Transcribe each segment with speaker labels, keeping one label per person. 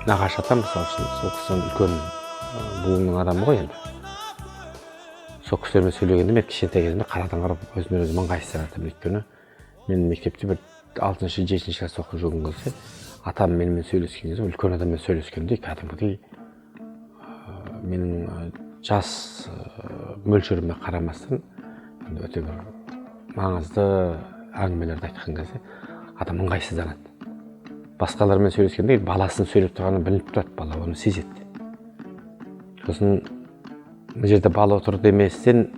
Speaker 1: нағашы атам мысалы үшін сол кісі үлкен буынның адамы ғой енді. Сол кісілермен сөйлегенде мен кішкентай кезімде қарадан қарап өзіме өзім ыңғайсызданатынмын. Өйткені мен мектепте бір 6-7 класс оқып жүрген кезде атам менімен сөйлескен кезде үлкен адаммен сөйлескендей кәдімгідей менің жас мөлшеріме қарамастан өте бір маңызды әңгімелерді айтқан кезде адам ыңғайсызданады. Басқалармен сөйлескенде баласын сөйлеп тұрғанын біліп тұрады, бала оны сезеді. Сосын бұл жерде бала отыр деместен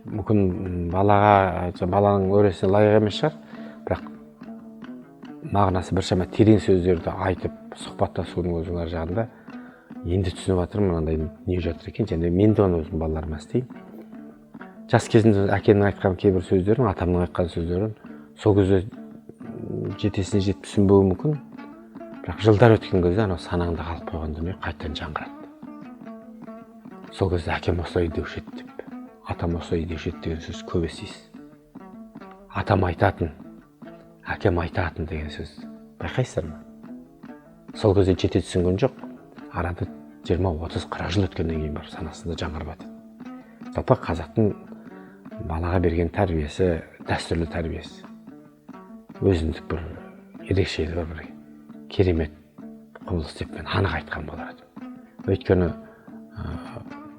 Speaker 1: мүмкін баланың өресіне лайық емес шығар, бірақ мағынасы біршама терең сөздерді айтып сұхбаттасудың өзінің ар жағында енді түсініп жатырмын мынандай не жатыр екен, және мен де оны өзім балаларыма істеймін. Жас кезімде әкемнің айтқан кейбір сөздерін, атамның айтқан сөздерін сол кезде жетесіне жетіп түсінбеуі мүмкін, бірақ жылдар өткен кезде анау санаңда қалып қойған дүние қайтадан жаңғырады. Сол кезде әкем осылай деуші еді деп, атам осылай деуші еді деген сөз көп естисіз. Атам айтатын, әкем айтатын деген сөз байқайсыздар ма? Сол кезде жете түсінген жоқ, арада 20-30-40 жыл өткеннен кейін бар санасында жаңғырып жатыр. Жалпы қазақтың балаға берген тәрбиесі, дәстүрлі тәрбиесі. Өзіндік бір ерекшелігі бір керемет құбылыс деп мен анық айтқан болар едім. Өйткені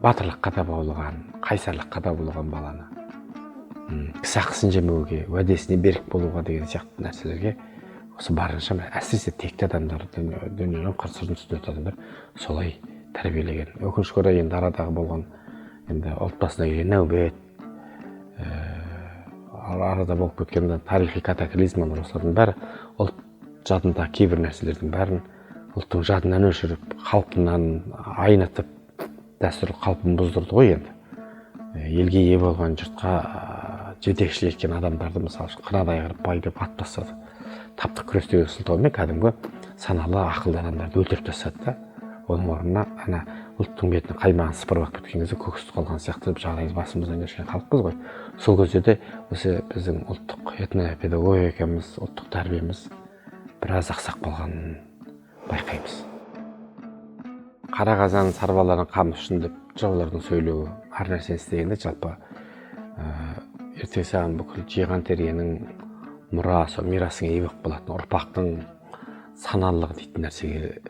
Speaker 1: батырлыққа да баулыған, қайсарлыққа да баулыған баланы кісі ақысын жемеуге, уәдесіне берік болуға деген сияқты нәрселерге осы барынша әсіресе текті адамдар, дүниенің қыр-сырын түсінетін адамдар солай тәрбиелеген. Өкінішке орай енді арадағы болған енді отбасына келген нәубет, арада болып кеткен тарихи катаклизмалар, осылардың бәрі ұлт жадында кейбір нәрселердің бәрін ұлттың жадынан өшіріп, қалпынан айнытып, дәстүрлі қалпын бұздырды ғой енді. Елге ие болған, жұртқа жетекшілік еткен адамдарды мысалы үшін қынадай қырып бай деп ат тастады. Таптық күрес деген сылтаумен кәдімгі саналы ақылды адамдарды өлтіріп тастады да, оның орнына ана ұлттың бетінің қаймағын сыпырып кеткен кезде көксіп қалған сияқты жағдайымыз басымыздан кешкен халықпыз ғой. Сол кезде де осы біздің ұлттық этнопедагогикамыз, ұлттық тәрбиеміз біраз ақсап қалғанын байқаймыз. Қара қазан сарбаларын қамыс үшін деп жаулардың сөйлеуі, әр нәрсені істегенде жалпы ертең саған бүкіл жиған тергенің мұра, сол мирасыңа ие болып қалатын ұрпақтың саналылығы дейтін нәрсеге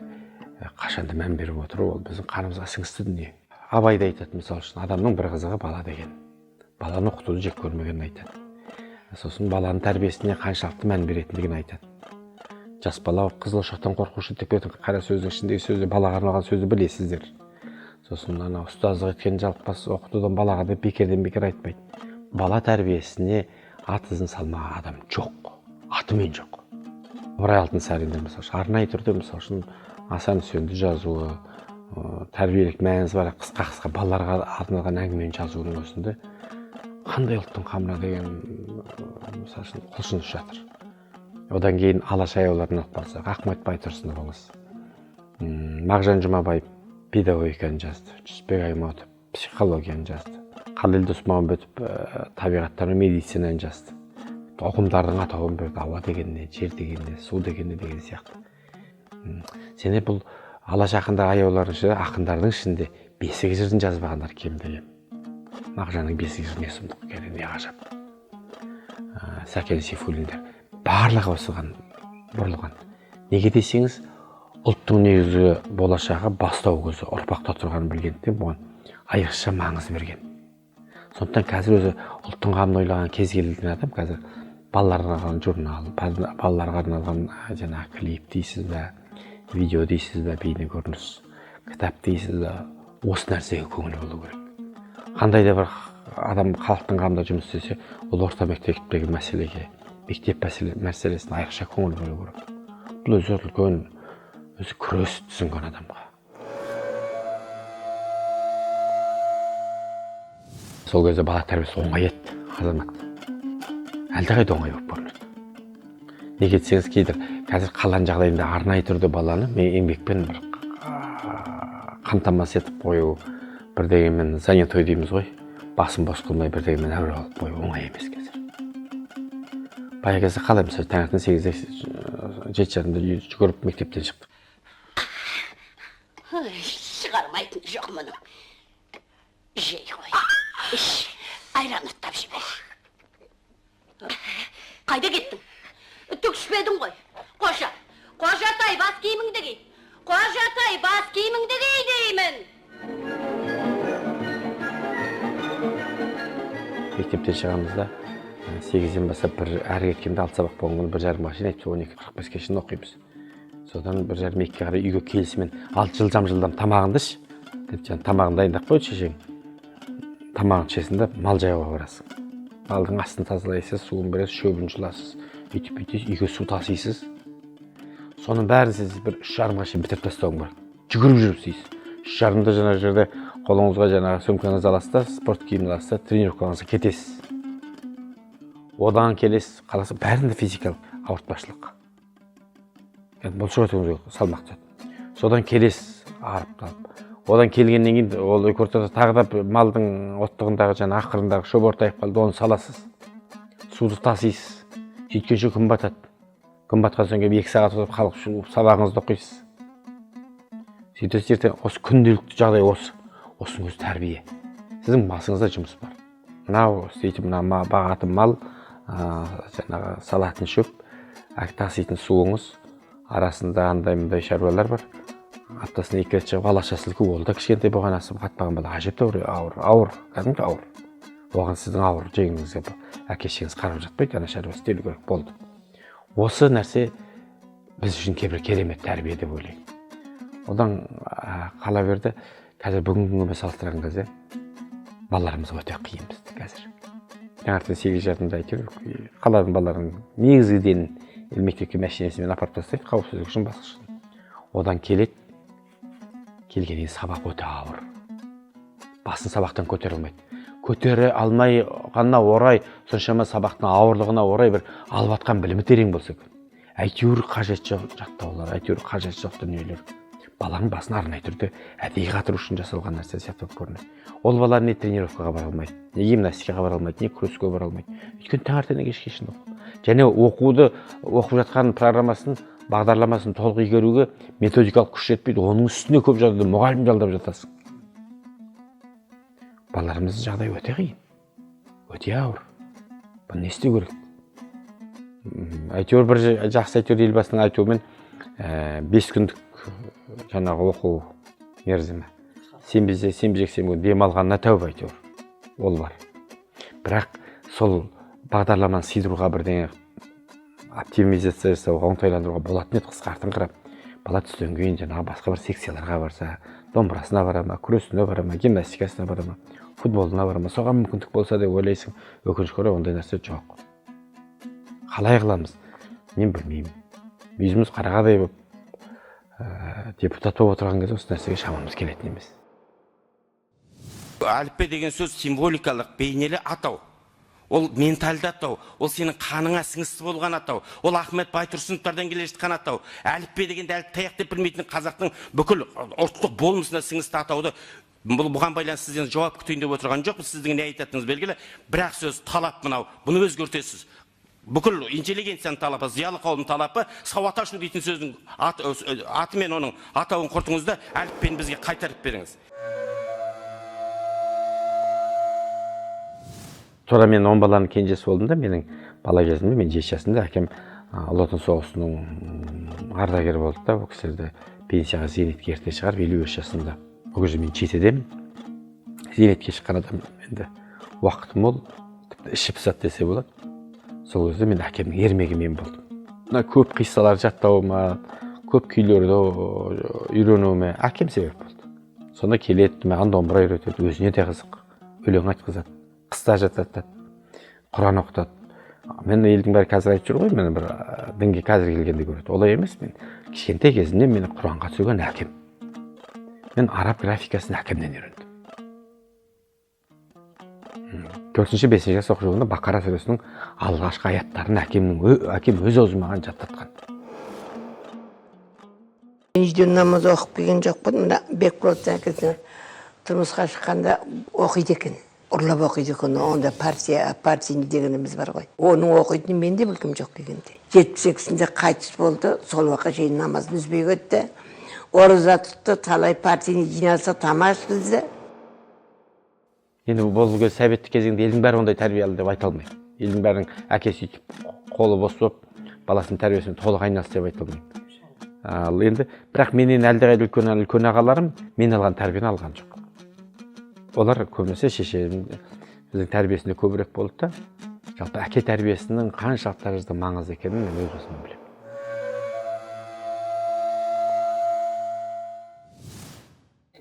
Speaker 1: қашанда мән беріп отыру, ол біздің қанымызға сіңісті дүние. Абай да айтады, мысалы үшін, адамның бір қызығы бала деген. Баланы оқытуды жек көрмегенін айтады. Сосын баланың тәрбиесіне қаншалықты мән беретіндігін айтады. Жас бала қызыл ошақтан қорқушы деп кеткен қара сөздің ішіндегі сөзді, балаға арналған сөзді білесіздер. Сосын ана ұстаздық еткен жалықпас оқытудан балаға да бекерден бекер айтпайды. Бала тәрбиесіне ат ізін салмаған адам жоқ, атымен жоқ. Ыбырай Алтынсаринде мысалы үшін, арнайы түрде мысалы үшін Асан Үсенді жазуы, тәрбиелік мәнісі бар қысқа балаларға арналған әңгімені жазуының өзінде қандай ұлттың қамына деген мысалы үшін құлшыныс жатыр. Одан кейін Алаш аяуларына алып Ахмет Байтұрсынов, Мағжан Жұмабаев педагогиканы жазды, Жүсіпбек Аймауытов психологияны жазды, Қалел Досмағамбетов табиғаттану медицинаны жазды. Ұғымдардың атауын берді, ауа дегенне, жер дегенне, су дегенне деген сияқты. Сене бұл Алаш аяулардың ішінде, ақындардың ішінде бесік жырын жазбағандар кемде кем. Мағжанның бесік жыры не сұмдық екен, не ғажап. Сәкен Сейфуллиндер барлығы осыған бұрылған. Неге десеңіз, ұлттың негізгі болашағы бастау көзі ұрпақта тұрғанын білгендіктен бұған айрықша маңыз берген. Сондықтан қазір өзі ұлттың қамын ойлаған кез келген адам қазір балаларға арналған журнал, балаларға арналған жаңа клип дейсіз бе, видео дейсіз бе, бейне көрініс, кітап дейсіз бе, осы нәрсеге көңіл болу керек. Қандай да бір адам халықтың қамында жұмыс істесе, ол орта мектептегі мәселеге, мектеп мәселесіне айрықша көңіл бөлу керек. Бұл өзі үлкен, өзі күрес түсінген адамға. Сол кезде бала тәрбиесі оңай еді, азамат. Әлдеқайда оңай болып көрінеді. Неге десеңіз, кейдір қазір қалған жағдайында арнайы түрде баланы мен еңбекпен бір қамтамасыз етіп қою, бір дегенмен занятой дейміз ғой, басын бос қылмай бір дегенмен әуре алып қою оңай емес қазір. Бая кезде қалай мысалы таңертең 8-де 7:30-да жүгіріп мектептен шықтым.
Speaker 2: Шығармайтын жоқ мұны. Жей ғой. Айран ұттап жібер. Қайда кеттің? Түкшпедің ғой. Қожатай бас киіміңді ки. Қожатай бас киіміңді ки деймін.
Speaker 1: Мектептен шығамызда 8-ден бастап әрі кеткенде 6 сабақ болған күні 1,5 машина айтып 12:45-ге шейін оқимыз. Содан 1,5-2-ге қарай үйге келісімен 6 жылдам тамағыңды іш деп тамағын дайындап қойды шешең. Тамағын ішесің де мал жаюға барасың. Малдың астын тазалайсыз, суын бересіз, шөбін жұласыз, үйтіп үйге су тасисыз. Соның бәрін сіз 3:30-ға шейін бітіріп тастауың бар. Жүгіріп жүріп істейсіз. 3:30-да жаңа жерде қолыңызға жаңағы сөмкеңізді аласыз да, спорт киімін аласыз да, тренировкаңызға кетесіз. Одан келесіз, қаласа бәрінде физикалық ауыртпашылық. Бұл шотыңыз жоқ, салмақ түседі. Содан келесіз, арып-талып. Одан келгеннен кейін ол ортада тағы да малдың оттығындағы жаңа ақырындағы шөп ортайып қалды, оны саласыз. Суды тасисыз. Жүйткенше күн батады. Күн батқан соң келіп 2 сағат отырып халық сабағыңызды оқисыз. Сөйтесіз ертең осы күнделікті жағдай осының өзі тәрбие. Сіздің басыңызда жұмыс бар. Мынау сөйтіп мына бағатын мал, жаңағы салатын шөп, таситын суыңыз, арасында андай-мындай шаруалар бар. Аптасына 2 рет шығып алаша сілку, ол да кішкентай болған асып қатпаған бала әжептәуір ауыр, кәдімгі ауыр. Оған сіздің ауыр жеңіңізге әке-шешеңіз қарап жатпайды, ана шаруа істелу керек болды. Осы нәрсе біз үшін кейбір керемет тәрбие деп ойлаймын. Одан қала берді, қазір бүгінгі күнге салыстырған кезде балаларымыз өте қиын бізді қазір. Таңертең 8:30-да әйтеуір қаланың балаларының негізгі денін мектепке машинасымен апарып тастайды, қауіпсіздік үшін басқа үшін. Одан келгеннен сабақ өте ауыр. Басын сабақтан көтере алмайды. Көтере алмай ғана орай, соншама сабақтың ауырлығына орай бір алып атқан білімі терең болса екен. Әйтеуір қажет жоқ жаттаулар, әйтеуір қажет жоқ дүниелер. Баланың басын арнайы түрде әдейі қатыру үшін жасалған нәрсе сияқты көрінеді. Ол бала не тренировкаға бара алмайды, не гимнастикаға бара алмайды, не күреске бара алмайды. Өйткені таңертеңнен кешке шейін оқиды. Және оқып жатқан программасын, бағдарламасын толық игеруге методикалық күш жетпейді. Оның үстіне көп жағдайда мұғалім жалдап жатасың. Балаларымыздың жағдайы өте қиын, өте ауыр. Бұны не істеу керек? Әйтеуір бір жақсы елбасының айтуымен 5 күндік жаңағы оқу мерзімі. Сенбі-жексенбі демалғанына тәуба әйтеуір. Ол бар. Бірақ сол бағдарламаны сыйдыруға бірдеңе оптимизация жасауға, оңтайландыруға болатын еді қысқартыңқырап. Бала түстен кейін жаңағы басқа бір секцияларға барса, домбырасына бара ма, күресіне бара ма, гимнастикасына бара ма, футболына бара ма, соған мүмкіндік болса деп ойлайсың. Өкінішке орай ондай нәрсе жоқ. Қалай қыламыз? Мен білмеймін. Өзіміз қарағадай болып депутат болып отырған кезде осы нәрсеге шамамыз келетін емес.
Speaker 3: Әліппе деген сөз символикалық, бейнелі атау. Ол ментальді атау, ол сенің қаныңа сіңісті болған атау. Ол Ахмет Байтұрсыновтардан келе жатқан атау. Әліппе дегенде әліп таяқ деп білмейтін қазақтың бүкіл ұлттық болмысына сіңісті атауды бұған байланысты сізден жауап күтейін деп отырған жоқпыз. Сіздің не айтатыныңыз белгілі. Бірақ сөз талап мынау. Бұны өзгертесіз. Бүкіл интеллигенцияның талапы, зиялы қауымның талапы, сауат ашу дейтін сөздің аты мен оның атауын құртыңызда әліппені бізге қайтарып беріңіз.
Speaker 1: Тура мен 10 баланың кенжесі болдым да, менің бала кезімде, мен 7 жасымда әкем Ұлы Отан соғысының ардагері болды да, ол кісілерді пенсияға зейнетке ерте шығарып 55 жасында. Ол кезде мен 7-демін. Зейнетке шыққан адам енді уақытым мол, іші пысады десе болады. Сол кезде мен әкемнің ермегі мен болдым. Көп қиссалар жаттауыма, көп күйлерді үйренуіме әкем себеп болды. Сонда келеді, маған домбыра үйретеді, өзіне де қызық, өлең айтқызады, қыста жатады, Құран оқытады. Мен елдің бәрі қазір айтып жүр ғой, мені бір дінге қазір келгенде көреді. Олай емес, мен кішкентай кезімнен мені Құранға түсірген әкем. Мен араб графикасын әкемнен үйрендім. 4-5 жас оқып жүргенде Бақара сүресінің алғашқы аяттарын әкем өз аузымен маған жаттатқан.
Speaker 4: Үйден намаз оқып келген жоқпын. Мына Бекболаттың әкесі тұрмысқа шыққанда оқиды екен. ұрлап оқиды екен, онда партия дегеніміз бар ғой. Оның оқитынын мен де білгім жоқ дегенде. 72-сінде қайтыс болды, сол уақытқа шейін намазын үзбей кетті. Ораза тұтты, талай партияны жиналса тамақ ішкізді.
Speaker 1: Енді бұл советтік кезеңде елдің бәрі ондай тәрбие алды деп айта алмаймын. Елдің бәрінің әкесі сөйтіп қолы бос болып, баласының тәрбиесімен толық айналысты деп айта алмаймын. Ал енді бірақ менен әлдеқайда үлкен ағаларым мен алған тәрбиені алған жоқ. Олар көбінесе шешем біздің тәрбиесінде көбірек болды да, жалпы әке тәрбиесінің қаншалықты дәрежеде маңызды екенін мен өз өзім білемін.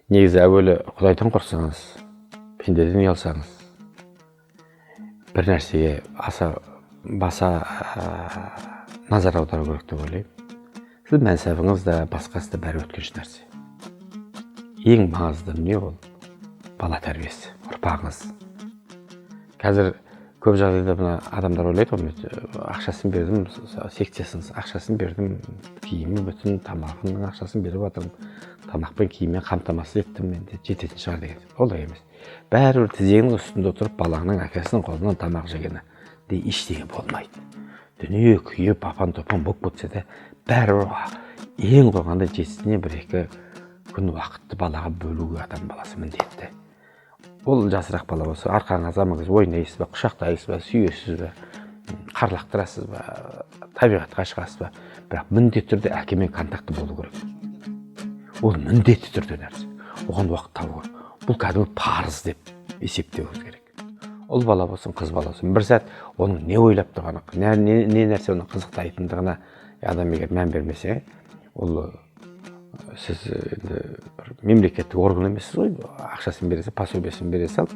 Speaker 1: Негізі әуелі Құдайдан қорықсаңыз, пендеден ұялсаңыз, бір нәрсеге баса назар аудару керек деп ойлаймын. Сіз мәнсабыңыз да, басқасы да бәрі өткінші нәрсе. Ең маңызды не ол? Бала тәрбиесі, ұрпағыңыз. Қазір көп жағдайда мына адамдар ойлайды ғой, ақшасын бердім, секциясыңыз, ақшасын бердім, киімі бүтін, тамағының ақшасын беріп жатырмын, тамақпен киіммен қамтамасыз еттім, менде жететін шығар деген. Олай емес. Бәрібір тізегінің үстінде отырып балаңның әкесінің қолынан тамақ жегені де ештеңе болмайды. Дүние күйіп, апан-топан болып кетсе де, бәрібір ең қойғанда жетісіне бір-екі күн уақытты балаға бөлуге адам баласы міндетті. Ол жасырақ бала болса, арқаңыз амаңыз ойнайсыз ба, құшақтайсыз ба, сүйесіз ба, қарлақтырасыз ба, табиғатқа шығасыз ба, бірақ міндетті түрде әкемен контакты болу керек. Ол міндетті түрде нәрсе. Оған уақыт табу керек. Бұл кәдімгі парыз деп есептеуіміз керек. Ұл бала болсын, қыз бала болсын, бір сәт оның не ойлап тұрғаны, не нәрсе оның қызықтайтындығына адам егер мән бермесе, ол сіз мемлекеттік орган емессіз ғой, ақшасын бересе, пособиясын бере салып,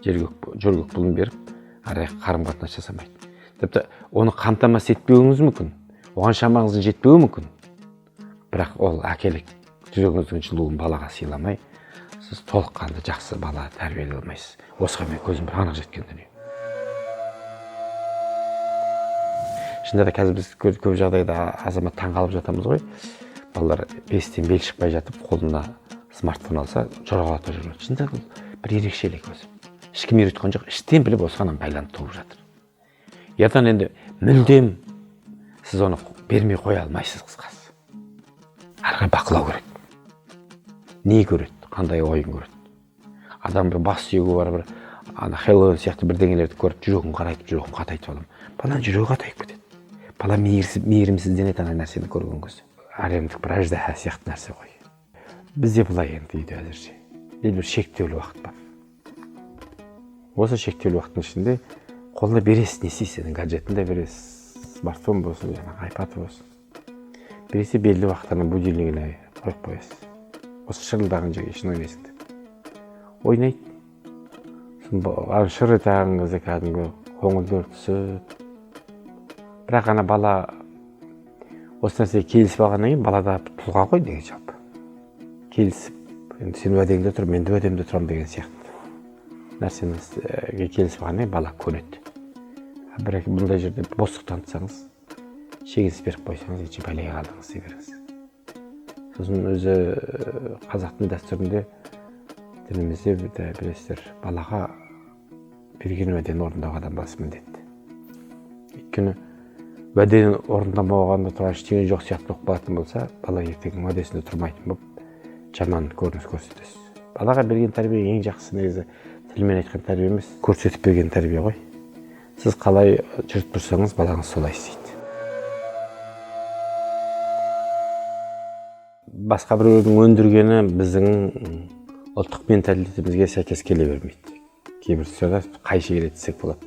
Speaker 1: жөргек пұлын беріп, арай қарым-қатынас жасамайды. Тіпті оны қамтамасыз етпеуіңіз мүмкін, оған шамаңыздың жетпеуі мүмкін. Бірақ ол әкелік жүрегіңіздің жылуын балаға сыйламай, сіз толыққанды жақсы бала тәрбиелей алмайсыз. Осыған мен көзім бір анық жеткен дүние. Шынында да қазір біз көп жағдайда азамат таңғалып жатамыз ғой. Балалар бестен бел шықпай жатып, қолына смартфон алса, жорғалата жүреді. Шынында бұл бір ерекшелік өзі. Ешкім үйреткен жоқ, іштен біліп осыған байланып туып жатыр. Ертең енді мүлдем сіз оны бермей қоя алмайсыз қысқасы. Әрі бақылау керек. Не көреді, қандай ойын көреді. Адам бір бас сүйегі бар, бір Хэллоуин сияқты бірдеңелерді көріп, жүрегін қарайтып, жүрегін қатайтып аламын. Баланың жүрегі қатайып кетеді. Бала мейірімсізденеді ана нәрсені көрген кезде. Әлемдік бір әждәһә сияқты нәрсе ғой. Бізде былай енді үйде әзірше. Бір шектеулі уақыт бар. Осы шектеулі уақыттың ішінде қолына бересіз, не істейсің, гаджетін де бересіз, смартфон болсын, iPad болсын. Бересе белді уақыттарына будильнигіне қойып қоясыз. Осы шырылдаған жерге ішін ойнайсың деп. Ойнайды. Шыр етаған кезде кәдімгі көңілдер түсіп. Бірақ ана бала осы нәрсеге келісіп алғаннан кейін балада тұлға ғой деген жалпы. Келісіп, енді сен уәдеңде тұр, мен де уәдемде тұрамын деген сияқты. Нәрсеге келісіп алғаннан кейін бала көнеді. Бірақ бұндай жерде бостық танытсаңыз, шегінсіз беріп қойсаңыз, еші бәлеге қалдыңыз дегеніңіз. Сосын өзі қазақтың дәстүрінде, дінімізде білесіздер, балаға берген уәдені орындауға адам баласы міндетті. Өйткені уәдені орындамауғанда тұрған ештеңе жоқ сияқты болып қалатын болса, бала ертең уәдесінде тұрмайтын болып, жаман көрініс көрсетесіз. Балаға берген тәрбие ең жақсы негізі тілмен айтқан тәрбие емес, көрсетіп берген тәрбие ғой. Сіз қалай жүріп тұрсаңыз, балаңыз солай істейді. Басқа біреудің өндіргені біздің ұлттық менталитетімізге сәйкес келе бермейді. Кейбір сөзді қайшы келеді десек болады.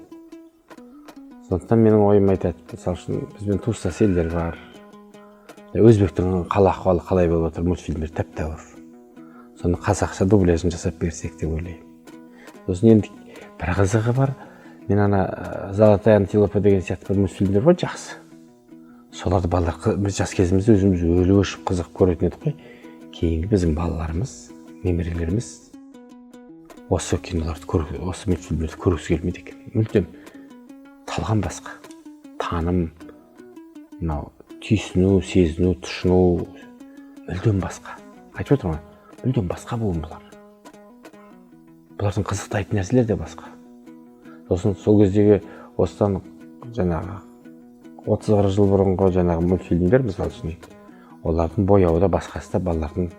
Speaker 1: Сондықтан менің ойым айтады, мысалы үшін бізбен туыстас елдер бар. Өзбектің қала ахуалы қалай болып отыр, мультфильмдер тәп-тәуір. Соны қазақша дубляжын жасап берсек деп ойлаймын. Сосын енді бір қызығы бар. Мен ана Золотая антилопа деген сияқты бір мультфильмдер бар жақсы. Соларды балалар, біз жас кезімізде өзіміз өлі өшіп қызық көретін едік қой. Кейінгі біздің балаларымыз, немерелеріміз осы киноларды көріп, осы мультфильмдерді көргісі келмейді екен. Мүлдем талғам басқа. Таным, мынау түйсіну, сезіну, тұшыну мүлдем басқа. Айтып отырмын, мүлдем басқа буын бұлар. бұлардың қызықтайтын нәрселер де басқа. Сосын сол кездегі осыдан жаңағы 30-40 жыл бұрынғы жаңағы мультфильмдер, мысалы үшін, олардың бояуы да басқасы да балалардың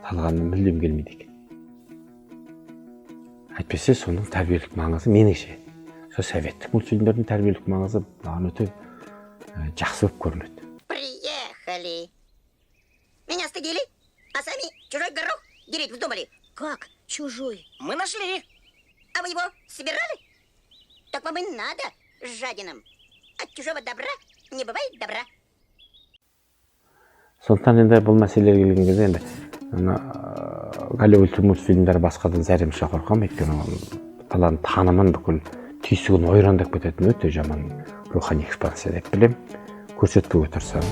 Speaker 1: талғамына мүлдем келмейді екен. Әйтпесе соның тәрбиелік маңызы меніңше. Сол советтік мультфильмдердің тәрбиелік маңызы маған өте жақсы болып көрінеді.
Speaker 5: Приехали. Меня стыдили, а сами чужой горох дереть вздумали.
Speaker 2: Как чужой?
Speaker 5: Мы нашли. А вы его собирали? Так вам и надо, жадинам. От чужого добра не бывает добра.
Speaker 1: Сондықтан енді бұл мәселеге келген кезде енді Голливуд мультфильмдер басқадан зәремше қорқам, өйткені баланың танымын бүкіл түйсігін ойрандап кететін өте жаман рухани экспансия деп білем. Көрсетпеуге тырысамын.